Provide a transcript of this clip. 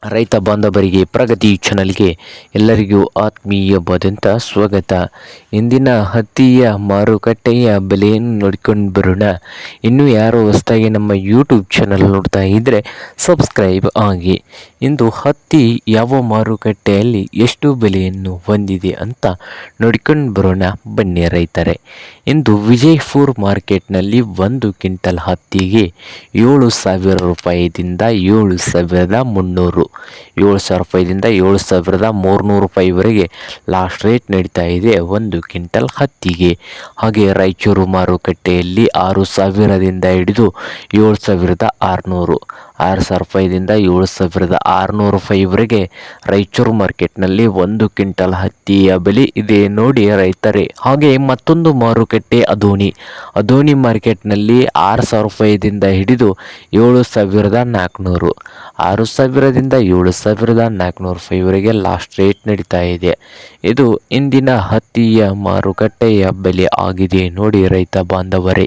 ರೈತ ಬಾಂಧವರಿಗೆ ಪ್ರಗತಿ ಚಾನಲ್ಗೆ ಎಲ್ಲರಿಗೂ ಆತ್ಮೀಯವಾದಂಥ ಸ್ವಾಗತ. ಇಂದಿನ ಹತ್ತಿಯ ಮಾರುಕಟ್ಟೆಯ ಬೆಲೆಯನ್ನು ನೋಡ್ಕೊಂಡು ಬರೋಣ. ಇನ್ನೂ ಯಾರು ಹೊಸದಾಗಿ ನಮ್ಮ ಯೂಟ್ಯೂಬ್ ಚಾನಲ್ ನೋಡ್ತಾ ಇದ್ದರೆ ಸಬ್ಸ್ಕ್ರೈಬ್ ಆಗಿ. ಇಂದು ಹತ್ತಿ ಯಾವ ಮಾರುಕಟ್ಟೆಯಲ್ಲಿ ಎಷ್ಟು ಬೆಲೆಯನ್ನು ಹೊಂದಿದೆ ಅಂತ ನೋಡ್ಕೊಂಡು ಬರೋಣ ಬನ್ನಿ ರೈತರೆ. ಇಂದು ವಿಜಯಪುರ ಮಾರ್ಕೆಟ್ನಲ್ಲಿ 1 ಕ್ವಿಂಟಲ್ ಹತ್ತಿಗೆ 7,000 ರೂಪಾಯಿದಿಂದ 7,300 7,000 ರೂಪಾಯಿದಿಂದ 7,300 ರೂಪಾಯಿವರೆಗೆ ಲಾಸ್ಟ್ ರೇಟ್ ನಡೀತಾ ಇದೆ 1 ಕ್ವಿಂಟಲ್ ಹತ್ತಿಗೆ. ಹಾಗೆ ರಾಯಚೂರು ಮಾರುಕಟ್ಟೆಯಲ್ಲಿ 6,000ದಿಂದ ಹಿಡಿದು 7,600 6,000 ರೂಪಾಯಿದಿಂದ 7,600 ರೂಪಾಯಿವರೆಗೆ ರಾಯಚೂರು ಮಾರ್ಕೆಟ್ನಲ್ಲಿ 1 ಕ್ವಿಂಟಲ್ ಹತ್ತಿಯ ಬೆಲೆ ಇದೆ ನೋಡಿ ರೈತರೇ. ಹಾಗೆ ಮತ್ತೊಂದು ಮಾರುಕಟ್ಟೆ ಅದೋನಿ ಮಾರ್ಕೆಟ್ನಲ್ಲಿ 6,000 ರೂಪಾಯಿದಿಂದ ಹಿಡಿದು 7,400 6,000ದಿಂದ 7,400 ರೂಪಾಯಿವರೆಗೆ ಲಾಸ್ಟ್ ರೇಟ್ ನಡೀತಾ ಇದೆ. ಇದು ಇಂದಿನ ಹತ್ತಿಯ ಮಾರುಕಟ್ಟೆಯ ಬೆಲೆ ಆಗಿದೆ ನೋಡಿ ರೈತ ಬಾಂಧವರೇ.